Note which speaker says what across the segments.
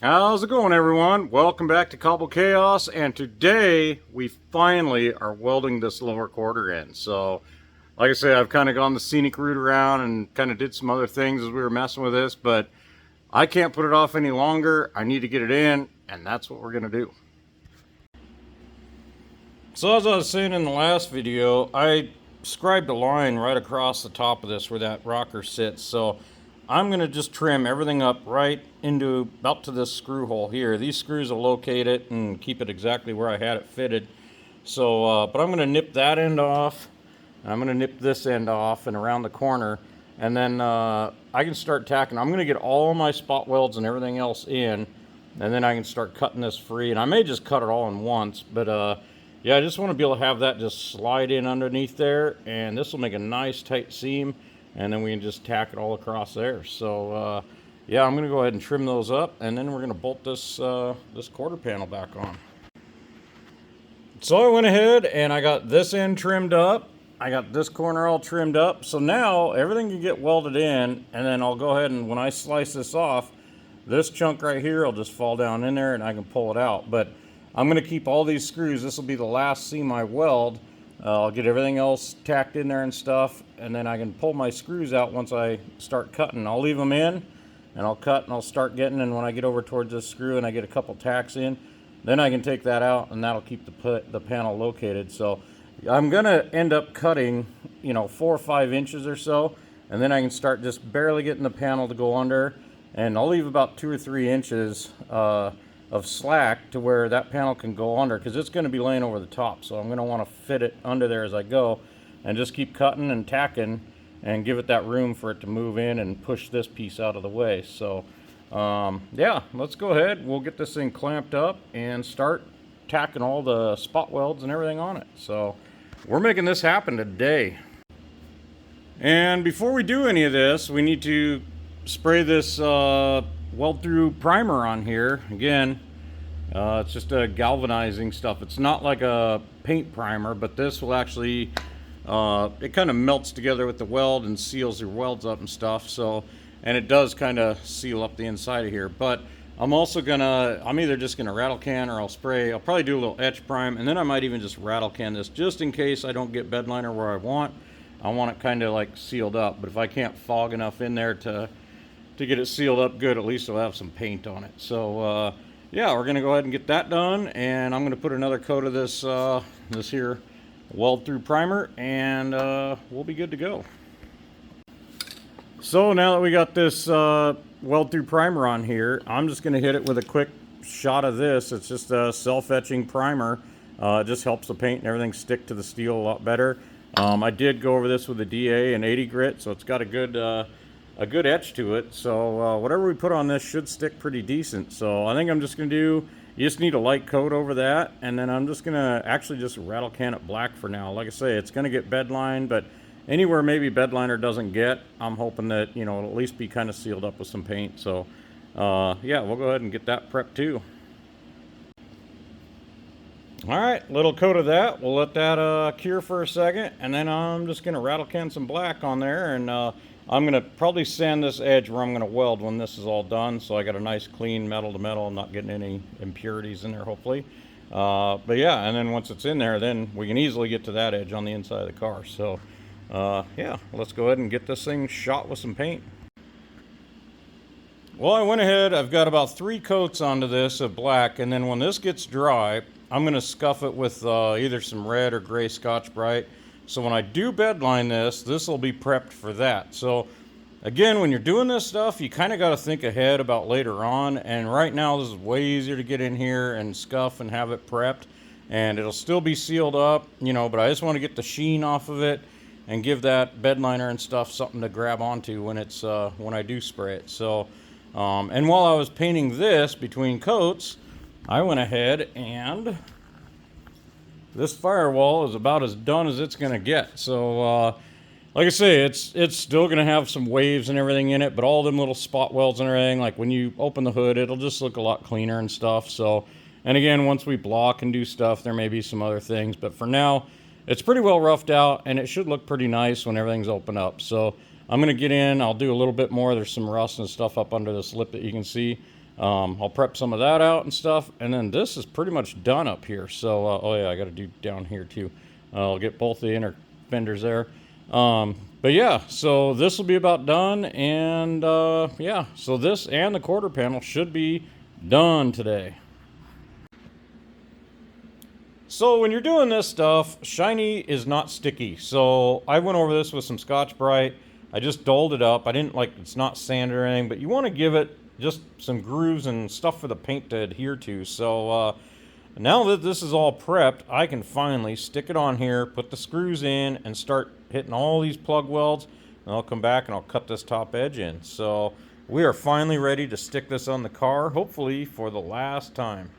Speaker 1: How's it going, everyone? Welcome back to Cobble Chaos, and today we finally are welding this lower quarter in. So, like I said, I've kind of gone the scenic route around and kind of did some other things as we were messing with this, but I can't put it off any longer. I need to get it in, and that's what we're going to do. So as I was saying in the last video, I scribed a line right across the top of this where that rocker sits. So I'm going to just trim everything up right into about to this screw hole here. These screws will locate it and keep it exactly where I had it fitted. So, but I'm going to nip that end off. And I'm going to nip this end off and around the corner. And then I can start tacking. I'm going to get all my spot welds and everything else in. And then I can start cutting this free. And I may just cut it all in once. But yeah, I just want to be able to have that just slide in underneath there. And this will make a nice tight seam. And then we can just tack it all across there. So yeah, I'm going to go ahead and trim those up, and then we're going to bolt this this quarter panel back on. So I went ahead and I got this end trimmed up. I got this corner all trimmed up. So now everything can get welded in, and then I'll go ahead and when I slice this off, this chunk right here will just fall down in there and I can pull it out. But I'm going to keep all these screws. This will be the last seam I weld. I'll get everything else tacked in there and stuff, and then I can pull my screws out once I start cutting. I'll leave them in, and I'll cut, and I'll start getting, and when I get over towards this screw and I get a couple tacks in, then I can take that out, and that'll keep the panel located. So I'm going to end up cutting, 4 or 5 inches or so, and then I can start just barely getting the panel to go under, and I'll leave about 2 or 3 inches of slack to where that panel can go under, because it's going to be laying over the top. So I'm going to want to fit it under there as I go and just keep cutting and tacking and give it that room for it to move in and push this piece out of the way. So yeah, let's go ahead. We'll get this thing clamped up and start tacking all the spot welds and everything on it. So we're making this happen today. And before we do any of this, we need to spray this weld through primer on here. Again, it's just a galvanizing stuff. It's not like a paint primer, but this will actually it kind of melts together with the weld and seals your welds up and stuff. So, and it does kind of seal up the inside of here. But I'm also I'm either just gonna rattle can or I'll probably do a little etch prime, and then I might even just rattle can this just in case I don't get bed liner where I want. I want it kind of like sealed up, but if I can't fog enough in there to get it sealed up good, at least it'll have some paint on it. So yeah, we're gonna go ahead and get that done, and I'm gonna put another coat of this this here weld through primer, and we'll be good to go. So now that we got this weld through primer on here, I'm just gonna hit it with a quick shot of this. It's just a self-etching primer. It just helps the paint and everything stick to the steel a lot better. I did go over this with a DA and 80 grit, so it's got a good etch to it. So whatever we put on this should stick pretty decent. So I think I'm just going to you just need a light coat over that, and then I'm just going to actually just rattle can it black for now. Like I say, it's going to get bed lined, but anywhere maybe bed liner doesn't get, I'm hoping that, it'll at least be kind of sealed up with some paint. So yeah, we'll go ahead and get that prepped too. All right, little coat of that. We'll let that cure for a second, and then I'm just going to rattle can some black on there, and I'm going to probably sand this edge where I'm going to weld when this is all done, so I got a nice clean metal to metal. I'm not getting any impurities in there, hopefully. But yeah, and then once it's in there, then we can easily get to that edge on the inside of the car. So yeah, let's go ahead and get this thing shot with some paint. Well, I went ahead, I've got about 3 coats onto this of black, and then when this gets dry, I'm going to scuff it with either some red or gray Scotch-Brite. So when I do bed line this will be prepped for that. So again, when you're doing this stuff, you kind of got to think ahead about later on. And right now, this is way easier to get in here and scuff and have it prepped. And it'll still be sealed up, but I just want to get the sheen off of it and give that bed liner and stuff something to grab onto when it's when I do spray it. So, and while I was painting this between coats, I went ahead and this firewall is about as done as it's going to get. So, like I say, it's still going to have some waves and everything in it, but all them little spot welds and everything, like when you open the hood, it'll just look a lot cleaner and stuff. So, and again, once we block and do stuff, there may be some other things, but for now, it's pretty well roughed out, and it should look pretty nice when everything's open up. So, I'm going to get in, I'll do a little bit more. There's some rust and stuff up under this lip that you can see. I'll prep some of that out and stuff, and then this is pretty much done up here. So, oh yeah, I got to do down here too. I'll get both the inner fenders there. But yeah, so this will be about done, and yeah, so this and the quarter panel should be done today. So when you're doing this stuff, shiny is not sticky. So I went over this with some Scotch-Brite. I just doled it up. I didn't it's not sanded or anything, but you want to give it just some grooves and stuff for the paint to adhere to. So now that this is all prepped, I can finally stick it on here, put the screws in, and start hitting all these plug welds. And I'll come back and I'll cut this top edge in. So we are finally ready to stick this on the car, hopefully for the last time.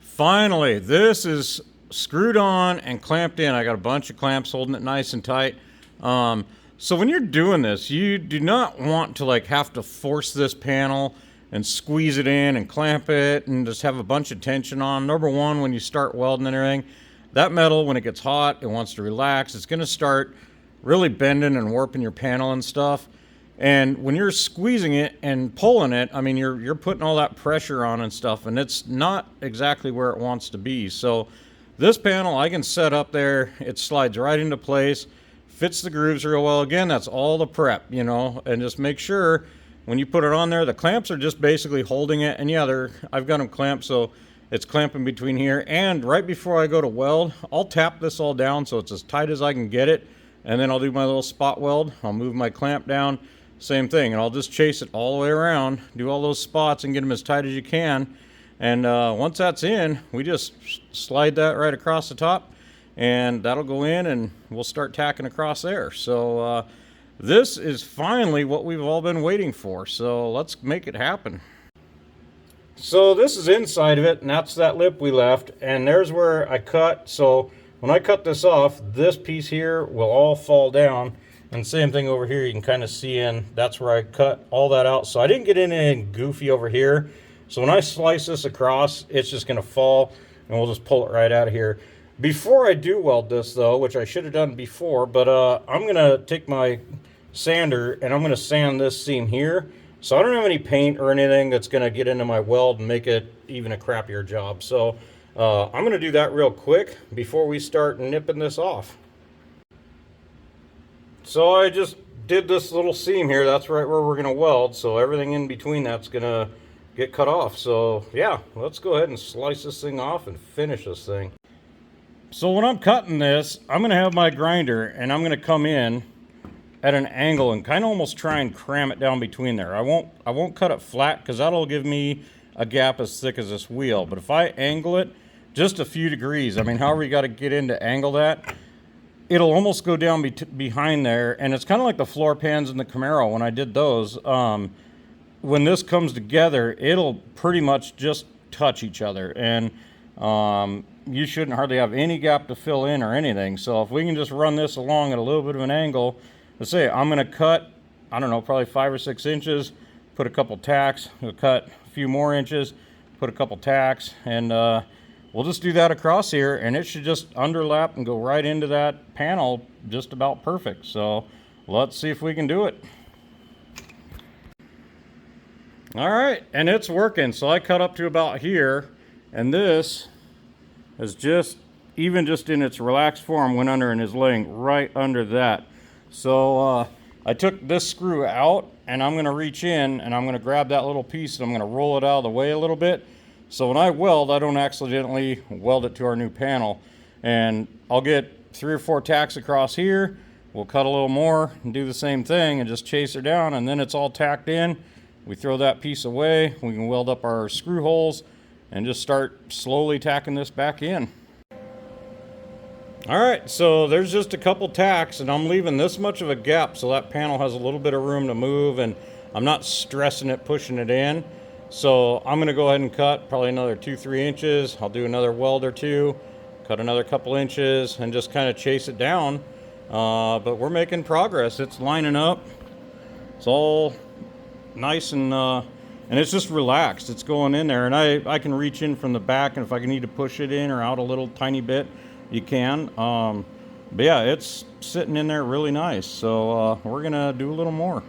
Speaker 1: Finally, this is screwed on and clamped in. I got a bunch of clamps holding it nice and tight. So when you're doing this, you do not want to have to force this panel and squeeze it in and clamp it and just have a bunch of tension on. Number one, when you start welding and everything, that metal, when it gets hot, it wants to relax. It's going to start really bending and warping your panel and stuff. And when you're squeezing it and pulling it, I mean, you're putting all that pressure on and stuff, and it's not exactly where it wants to be. So this panel, I can set up there. It slides right into place, fits the grooves real well. Again, that's all the prep, and just make sure when you put it on there, the clamps are just basically holding it. And yeah, I've got them clamped, so it's clamping between here. And right before I go to weld, I'll tap this all down so it's as tight as I can get it. And then I'll do my little spot weld. I'll move my clamp down. Same thing, and I'll just chase it all the way around, do all those spots and get them as tight as you can. And once that's in, we just slide that right across the top, and that'll go in, and we'll start tacking across there. So this is finally what we've all been waiting for, so let's make it happen. So this is inside of it, and that's that lip we left, and there's where I cut. So when I cut this off, this piece here will all fall down. And same thing over here, you can kind of see that's where I cut all that out. So I didn't get anything goofy over here. So when I slice this across, it's just going to fall, and we'll just pull it right out of here. Before I do weld this, though, which I should have done before, but I'm going to take my sander, and I'm going to sand this seam here. So I don't have any paint or anything that's going to get into my weld and make it even a crappier job. So I'm going to do that real quick before we start nipping this off. So I just did this little seam here. That's right where we're going to weld. So everything in between that's going to get cut off. So yeah, let's go ahead and slice this thing off and finish this thing. So when I'm cutting this, I'm going to have my grinder, and I'm going to come in at an angle and kind of almost try and cram it down between there. I won't cut it flat because that'll give me a gap as thick as this wheel. But if I angle it just a few degrees, I mean, however you got to get in to angle that, it'll almost go down behind there. And it's kind of like the floor pans in the Camaro when I did those. When this comes together, it'll pretty much just touch each other. And you shouldn't hardly have any gap to fill in or anything. So if we can just run this along at a little bit of an angle, let's say I'm going to cut, I don't know, probably 5 or 6 inches, put a couple tacks, we'll cut a few more inches, put a couple tacks, and we'll just do that across here, and it should just underlap and go right into that panel just about perfect. So let's see if we can do it. All right, and it's working. So I cut up to about here, and this is just in its relaxed form, went under and is laying right under that. So I took this screw out, and I'm going to reach in, and I'm going to grab that little piece, and I'm going to roll it out of the way a little bit. So when I weld, I don't accidentally weld it to our new panel. And I'll get 3 or 4 tacks across here. We'll cut a little more and do the same thing and just chase her down, and then it's all tacked in. We throw that piece away. We can weld up our screw holes and just start slowly tacking this back in. All right, so there's just a couple tacks, and I'm leaving this much of a gap so that panel has a little bit of room to move, and I'm not stressing it, pushing it in. So I'm going to go ahead and cut probably another 2-3 inches. I'll do another weld or 2, cut another couple inches, and just kind of chase it down. But we're making progress. It's lining up. It's all nice, and it's just relaxed. It's going in there, and I can reach in from the back, and if I need to push it in or out a little tiny bit, you can. But yeah, it's sitting in there really nice. So we're going to do a little more.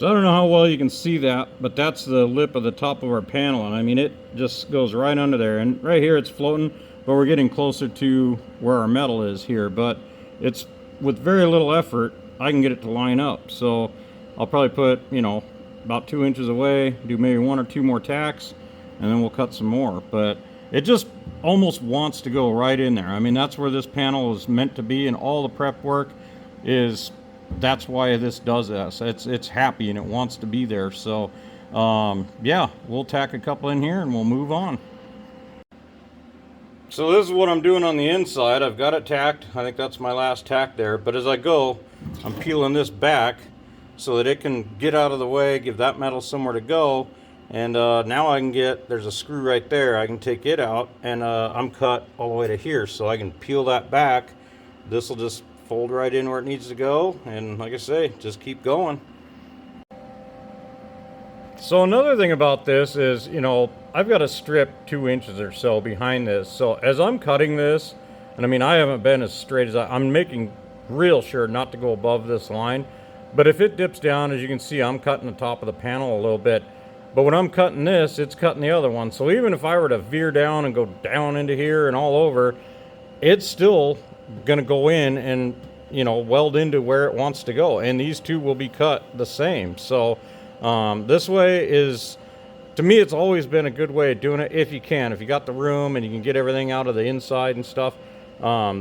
Speaker 1: So I don't know how well you can see that, but that's the lip of the top of our panel, and I mean it just goes right under there, and right here it's floating, but we're getting closer to where our metal is here. But it's with very little effort I can get it to line up. So I'll probably put, you know, about 2 inches away, do maybe 1 or 2 more tacks, and then we'll cut some more. But it just almost wants to go right in there. I mean, that's where this panel is meant to be, and all the prep work is, that's why this does this. It's happy and it wants to be there. So yeah, we'll tack a couple in here and we'll move on. So this is what I'm doing on the inside. I've got it tacked. I think that's my last tack there. But as I go, I'm peeling this back so that it can get out of the way, give that metal somewhere to go. And now I can get, there's a screw right there, I can take it out, and I'm cut all the way to here, so I can peel that back. This will just fold right in where it needs to go, and like I say, just keep going. So another thing about this is, you know, I've got a strip 2 inches or so behind this. So as I'm cutting this, and I mean, I haven't been as straight as I'm making real sure not to go above this line. But if it dips down, as you can see, I'm cutting the top of the panel a little bit. But when I'm cutting this, it's cutting the other one. So even if I were to veer down and go down into here and all over, it's still gonna go in and, you know, weld into where it wants to go. And these two will be cut the same. So this way is, to me, it's always been a good way of doing it if you can. If you got the room and you can get everything out of the inside and stuff,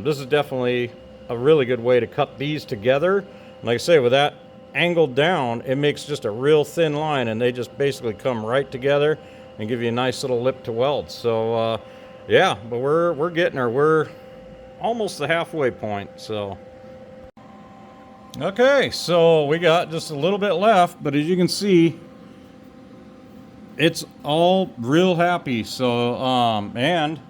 Speaker 1: this is definitely a really good way to cut these together. Like I say, with that angled down, it makes just a real thin line, and they just basically come right together and give you a nice little lip to weld. So yeah, but we're getting there. We're almost the halfway point. So okay, so we got just a little bit left, but as you can see, it's all real happy. So and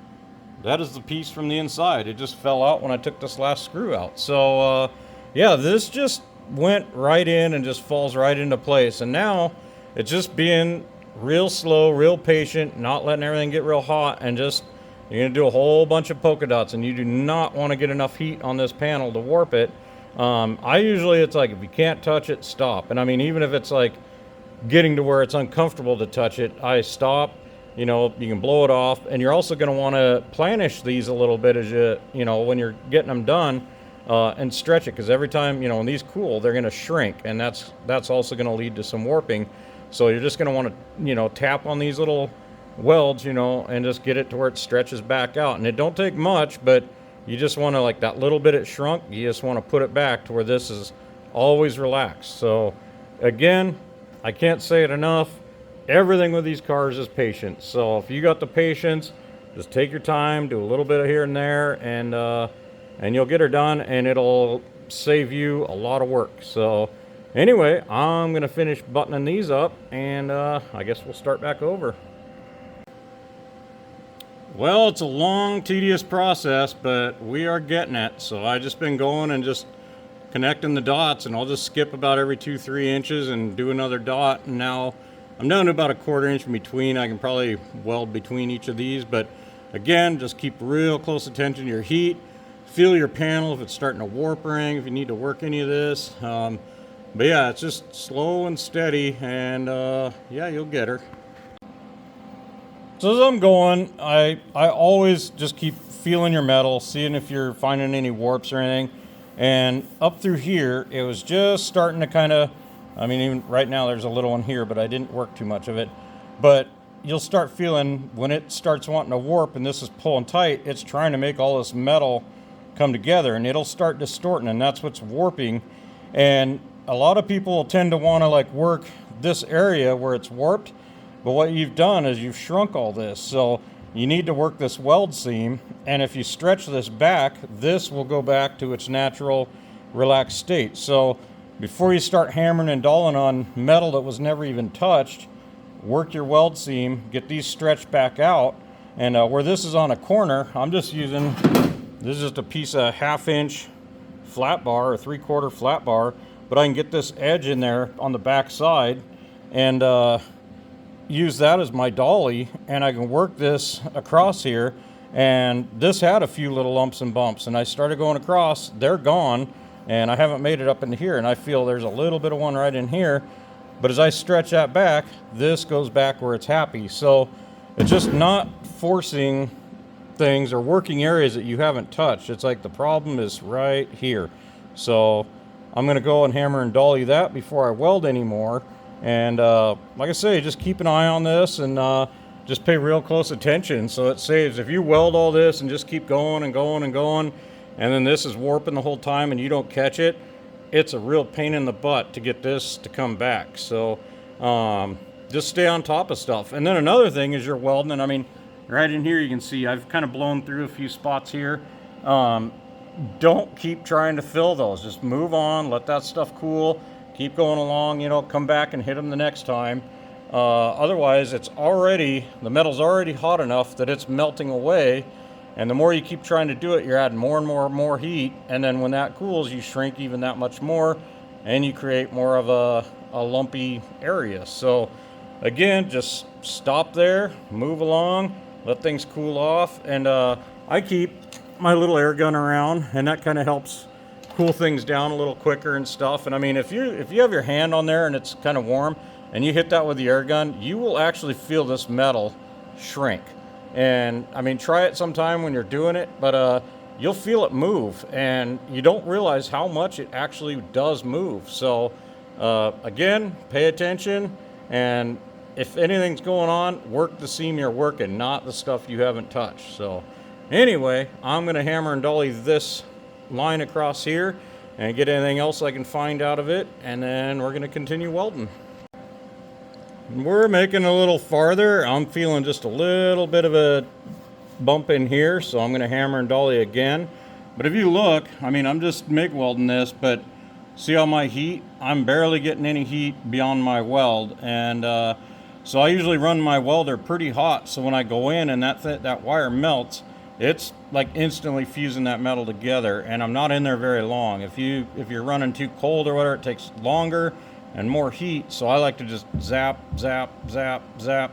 Speaker 1: that is the piece from the inside. It just fell out when I took this last screw out. So yeah, this just went right in and just falls right into place. And now it's just being real slow, real patient, not letting everything get real hot, and just, you're gonna do a whole bunch of polka dots, and you do not want to get enough heat on this panel to warp it. I usually, it's like, if you can't touch it, stop. And I mean, even if it's like getting to where it's uncomfortable to touch it, I stop. You know, you can blow it off, and you're also going to want to planish these a little bit as you know, when you're getting them done, and stretch it, because every time, you know, when these cool, they're going to shrink, and that's also going to lead to some warping. So you're just going to want to, you know, tap on these little welds, you know, and just get it to where it stretches back out. And it don't take much, but you just want to, like that little bit it shrunk, you just want to put it back to where this is always relaxed. So again, I can't say it enough, everything with these cars is patience. So if you got the patience, just take your time, do a little bit of here and there, and you'll get her done, and it'll save you a lot of work. So anyway, I'm gonna finish buttoning these up, and I guess we'll start back over. Well, it's a long, tedious process, but we are getting it. So I just been going and just connecting the dots, and I'll just skip about every 2-3 inches and do another dot. And now I'm down to about a 1/4 inch in between. I can probably weld between each of these, but again, just keep real close attention to your heat. Feel your panel if it's starting to warp or anything, if you need to work any of this. But yeah, it's just slow and steady, and yeah, you'll get her. So as I'm going, I always just keep feeling your metal, seeing if you're finding any warps or anything. And up through here, it was just starting to kind of, I mean, even right now there's a little one here, but I didn't work too much of it. But you'll start feeling when it starts wanting to warp and this is pulling tight, it's trying to make all this metal come together, and it'll start distorting, and that's what's warping. And a lot of people tend to want to like work this area where it's warped, but what you've done is you've shrunk all this. So you need to work this weld seam, and if you stretch this back, this will go back to its natural relaxed state. So before you start hammering and dulling on metal that was never even touched, work your weld seam, get these stretched back out. And where this is on a corner, I'm just using, this is just a piece of 1/2 inch flat bar or 3/4 flat bar, but I can get this edge in there on the back side and use that as my dolly, and I can work this across here. And this had a few little lumps and bumps, and I started going across, they're gone, and I haven't made it up into here, and I feel there's a little bit of one right in here. But as I stretch that back, this goes back where it's happy. So it's just not forcing things or working areas that you haven't touched. It's like the problem is right here. So I'm going to go and hammer and dolly that before I weld anymore. And like I say, just keep an eye on this and just pay real close attention. So it saves, if you weld all this and just keep going and going and going, and then this is warping the whole time and you don't catch it, it's a real pain in the butt to get this to come back. So just stay on top of stuff. And then another thing is you're welding, and I mean, right in here you can see I've kind of blown through a few spots here. Don't keep trying to fill those. Just move on, let that stuff cool, keep going along, you know, come back and hit them the next time. Otherwise, the metal's already hot enough that it's melting away. And the more you keep trying to do it, you're adding more and more and more heat. And then when that cools, you shrink even that much more and you create more of a lumpy area. So again, just stop there, move along, let things cool off. And I keep my little air gun around, and that kind of helps cool things down a little quicker and stuff. And I mean, if you have your hand on there and it's kind of warm and you hit that with the air gun, you will actually feel this metal shrink. And I mean, try it sometime when you're doing it, but you'll feel it move, and you don't realize how much it actually does move. So again, pay attention, and if anything's going on, work the seam you're working, not the stuff you haven't touched. So anyway, I'm going to hammer and dolly this line across here and get anything else I can find out of it, and then we're going to continue welding. We're making a little farther. I'm feeling just a little bit of a bump in here, so I'm going to hammer and dolly again. But if you look, I mean, I'm just MIG welding this, but see all my heat? I'm barely getting any heat beyond my weld. And so I usually run my welder pretty hot, so when I go in and that wire melts, it's like instantly fusing that metal together, and I'm not in there very long. If you're running too cold or whatever, it takes longer and more heat, so I like to just zap, zap, zap, zap,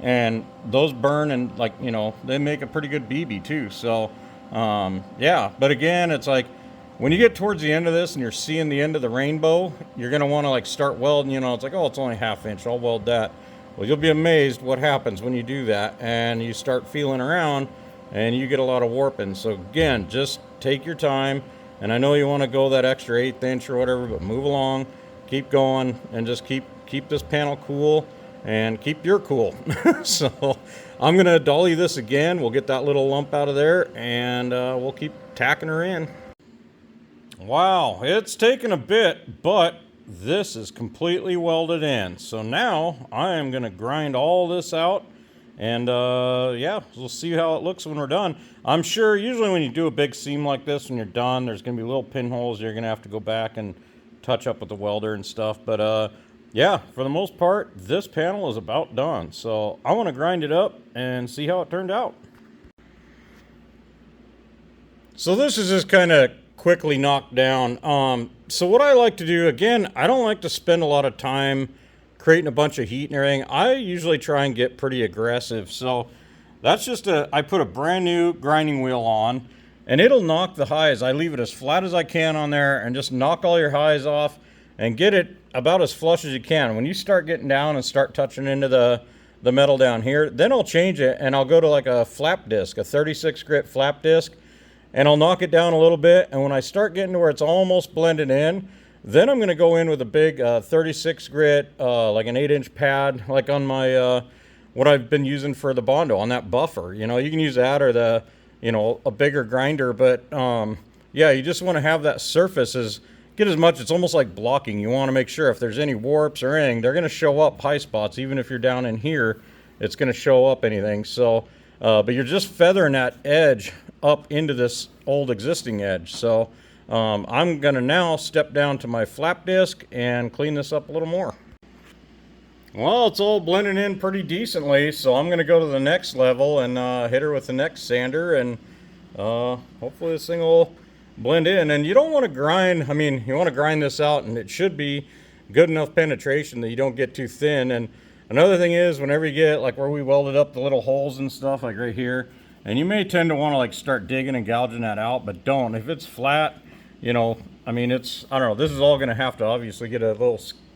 Speaker 1: and those burn, and like, you know, they make a pretty good BB too. So yeah, but again, it's like when you get towards the end of this and you're seeing the end of the rainbow, you're gonna want to like start welding. You know, it's like, oh, it's only 1/2 inch, I'll weld that. Well, you'll be amazed what happens when you do that and you start feeling around and you get a lot of warping. So again, just take your time, and I know you want to go that extra 1/8 inch or whatever, but move along, keep going, and just keep this panel cool and keep your cool. So I'm gonna dolly this again. We'll get that little lump out of there, and we'll keep tacking her in. Wow, it's taken a bit, but this is completely welded in. So now I am gonna grind all this out, and yeah, we'll see how it looks when we're done. I'm sure usually when you do a big seam like this, when you're done, there's gonna be little pinholes you're gonna have to go back and touch up with the welder and stuff. But yeah, for the most part, this panel is about done. So I want to grind it up and see how it turned out. So this is just kind of quickly knocked down. So what I like to do, again, I don't like to spend a lot of time creating a bunch of heat and everything. I usually try and get pretty aggressive. So that's just I put a brand new grinding wheel on, and it'll knock the highs. I leave it as flat as I can on there and just knock all your highs off and get it about as flush as you can. When you start getting down and start touching into the metal down here, then I'll change it and I'll go to like a flap disc, a 36 grit flap disc, and I'll knock it down a little bit. And when I start getting to where it's almost blended in, then I'm gonna go in with a big 36 grit, like an 8-inch pad, like on my, what I've been using for the Bondo on that buffer. You know, you can use that or the, you know, a bigger grinder, but yeah, you just want to have that surface get as much, it's almost like blocking. You want to make sure if there's any warps or anything, they're going to show up high spots. Even if you're down in here, it's going to show up anything. So, but you're just feathering that edge up into this old existing edge. So I'm going to now step down to my flap disc and clean this up a little more. Well, it's all blending in pretty decently, so I'm going to go to the next level and hit her with the next sander, and hopefully this thing will blend in. And you don't want to grind, I mean, you want to grind this out, and it should be good enough penetration that you don't get too thin. And another thing is, whenever you get like where we welded up the little holes and stuff, like right here, and you may tend to want to like start digging and gouging that out, but don't. If it's flat, you know, I mean, it's, I don't know, this is all going to have to obviously get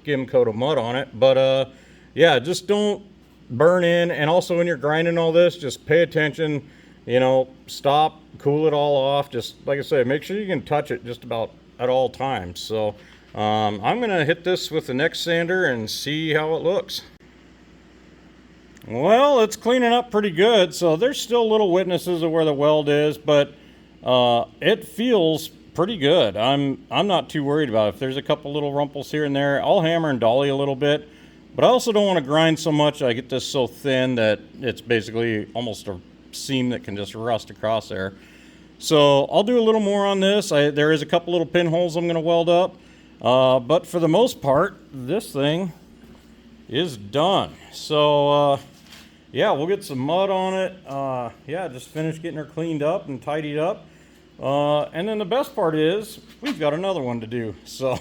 Speaker 1: skim coat of mud on it. But yeah, just don't burn in. And also when you're grinding all this, just pay attention, you know, stop, cool it all off. Just like I say, make sure you can touch it just about at all times. So I'm gonna hit this with the next sander and see how it looks. Well, it's cleaning up pretty good. So there's still little witnesses of where the weld is, but it feels pretty good. I'm not too worried about it. If there's a couple little rumples here and there, I'll hammer and dolly a little bit, but I also don't want to grind so much I get this so thin that it's basically almost a seam that can just rust across there. So I'll do a little more on this. There is a couple little pinholes I'm going to weld up, but for the most part, this thing is done. So yeah, we'll get some mud on it. Yeah, just finished getting her cleaned up and tidied up. And then the best part is we've got another one to do. So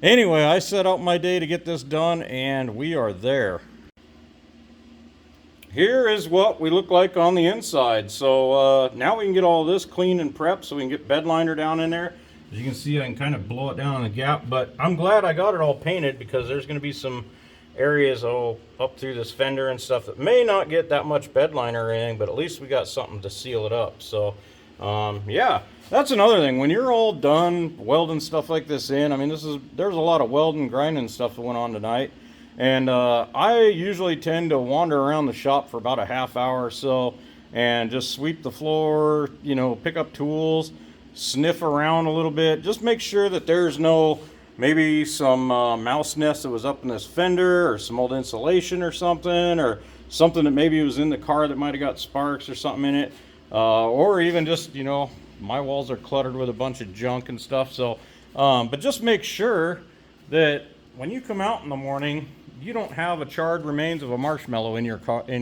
Speaker 1: anyway, I set out my day to get this done and we are there. Here is what we look like on the inside. So now we can get all this clean and prepped so we can get bed liner down in there. As you can see, I can kind of blow it down in the gap, but I'm glad I got it all painted because there's going to be some areas up through this fender and stuff that may not get that much bed liner or anything, but at least we got something to seal it up. So yeah, that's another thing. When you're all done welding stuff like this in, I mean, there's a lot of welding, grinding stuff that went on tonight. And I usually tend to wander around the shop for about a half hour or so and just sweep the floor, you know, pick up tools, sniff around a little bit, just make sure that there's no, maybe some mouse nest that was up in this fender or some old insulation or something that maybe was in the car that might have got sparks or something in it. Or even just, you know, my walls are cluttered with a bunch of junk and stuff. So, but just make sure that when you come out in the morning, you don't have a charred remains of a marshmallow in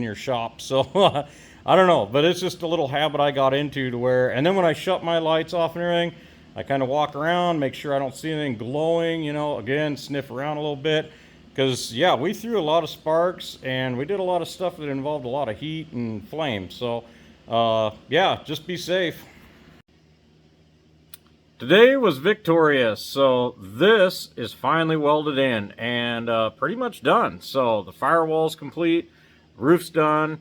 Speaker 1: your shop. So I don't know, but it's just a little habit I got into to where, and then when I shut my lights off and everything, I kind of walk around, make sure I don't see anything glowing, you know, again, sniff around a little bit. Because, yeah, we threw a lot of sparks and we did a lot of stuff that involved a lot of heat and flame. So, yeah, just be safe. Today was victorious. So this is finally welded in and pretty much done. So the firewall's complete, roof's done.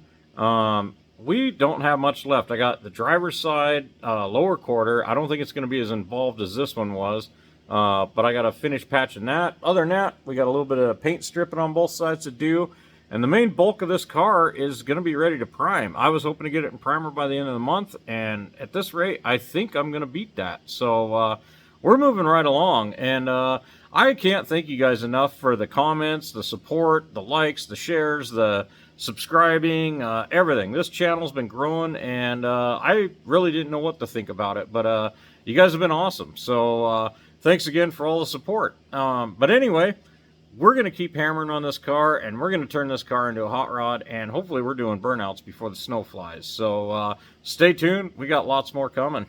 Speaker 1: We don't have much left. I got the driver's side lower quarter. I don't think it's going to be as involved as this one was, but I got to finish patching that. Other than that, we got a little bit of paint stripping on both sides to do, and the main bulk of this car is going to be ready to prime. I was hoping to get it in primer by the end of the month, and at this rate, I think I'm going to beat that. So we're moving right along, and I can't thank you guys enough for the comments, the support, the likes, the shares, the subscribing, everything. This channel's been growing, and I really didn't know what to think about it, but you guys have been awesome. So thanks again for all the support. But anyway, we're going to keep hammering on this car, and we're going to turn this car into a hot rod, and hopefully we're doing burnouts before the snow flies. So stay tuned. We got lots more coming.